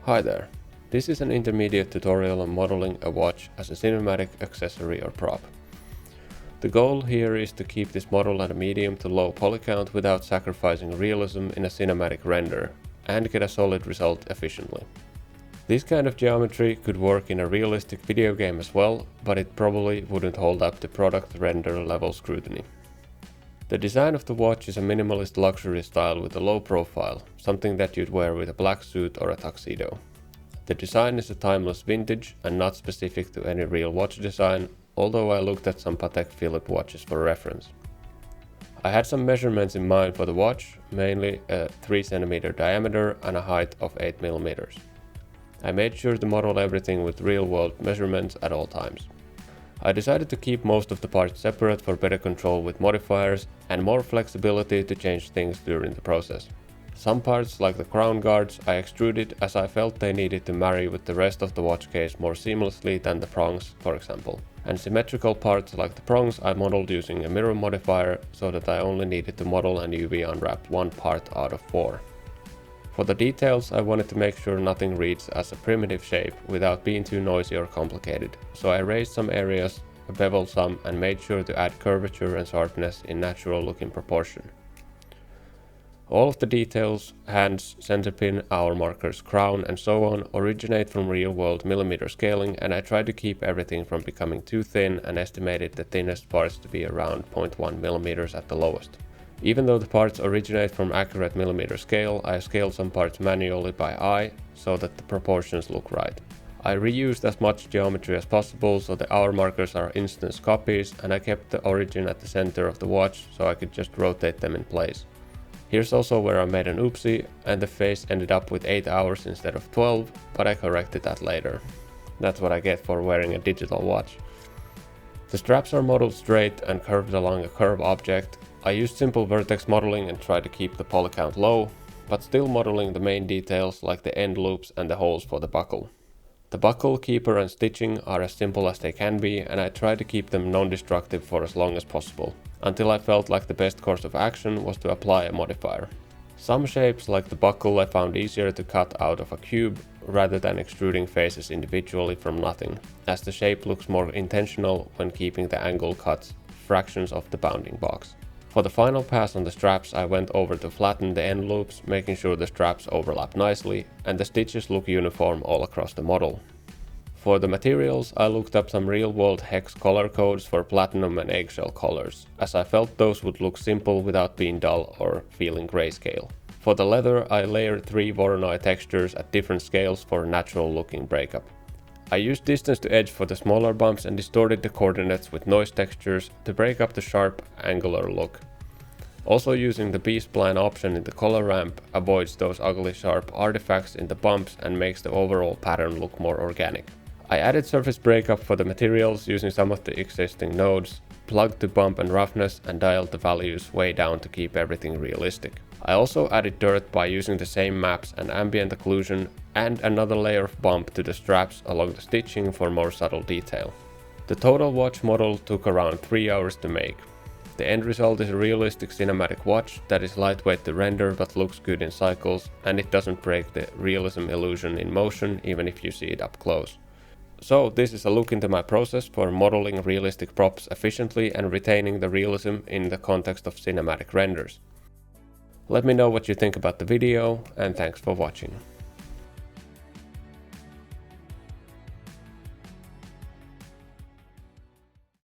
Hi there. This is an intermediate tutorial on modeling a watch as a cinematic accessory or prop. The goal here is to keep this model at a medium to low poly count without sacrificing realism in a cinematic render, and get a solid result efficiently. This kind of geometry could work in a realistic video game as well, but it probably wouldn't hold up to product render level scrutiny. The design of the watch is a minimalist luxury style with a low profile, something that you'd wear with a black suit or a tuxedo. The design is a timeless vintage and not specific to any real watch design, although I looked at some Patek Philippe watches for reference. I had some measurements in mind for the watch, mainly a 3 cm diameter and a height of 8 mm. I made sure to model everything with real-world measurements at all times. I decided to keep most of the parts separate for better control with modifiers and more flexibility to change things during the process. Some parts, like the crown guards, I extruded as I felt they needed to marry with the rest of the watch case more seamlessly than the prongs, for example. And symmetrical parts like the prongs I modeled using a mirror modifier so that I only needed to model and UV unwrap one part out of 4. For the details, I wanted to make sure nothing reads as a primitive shape without being too noisy or complicated, so I raised some areas, beveled some, and made sure to add curvature and sharpness in natural looking proportion. All of the details, hands, center pin, hour markers, crown, and so on originate from real-world millimeter scaling, and I tried to keep everything from becoming too thin and estimated the thinnest parts to be around 0.1 mm at the lowest. Even though the parts originate from accurate millimeter scale, I scaled some parts manually by eye so that the proportions look right. I reused as much geometry as possible so the hour markers are instance copies, and I kept the origin at the center of the watch so I could just rotate them in place. Here's also where I made an oopsie and the face ended up with 8 hours instead of 12, but I corrected that later. That's what I get for wearing a digital watch. The straps are modeled straight and curved along a curve object. I used simple vertex modeling and tried to keep the poly count low, but still modeling the main details like the end loops and the holes for the buckle. The buckle, keeper and stitching are as simple as they can be, and I tried to keep them non-destructive for as long as possible, until I felt like the best course of action was to apply a modifier. Some shapes like the buckle I found easier to cut out of a cube rather than extruding faces individually from nothing, as the shape looks more intentional when keeping the angle cuts fractions of the bounding box. For the final pass on the straps, I went over to flatten the end loops, making sure the straps overlap nicely and the stitches look uniform all across the model. For the materials, I looked up some real-world hex color codes for platinum and eggshell colors, as I felt those would look simple without being dull or feeling grayscale. For the leather, I layered 3 Voronoi textures at different scales for a natural-looking breakup. I used distance to edge for the smaller bumps and distorted the coordinates with noise textures to break up the sharp, angular look. Also, using the B-spline option in the color ramp avoids those ugly sharp artifacts in the bumps and makes the overall pattern look more organic. I added surface breakup for the materials using some of the existing nodes, plugged the bump and roughness and dialed the values way down to keep everything realistic. I also added dirt by using the same maps and ambient occlusion and another layer of bump to the straps along the stitching for more subtle detail. The total watch model took around 3 hours to make. The end result is a realistic cinematic watch that is lightweight to render but looks good in cycles, and it doesn't break the realism illusion in motion even if you see it up close. So this is a look into my process for modeling realistic props efficiently and retaining the realism in the context of cinematic renders. Let me know what you think about the video, and thanks for watching.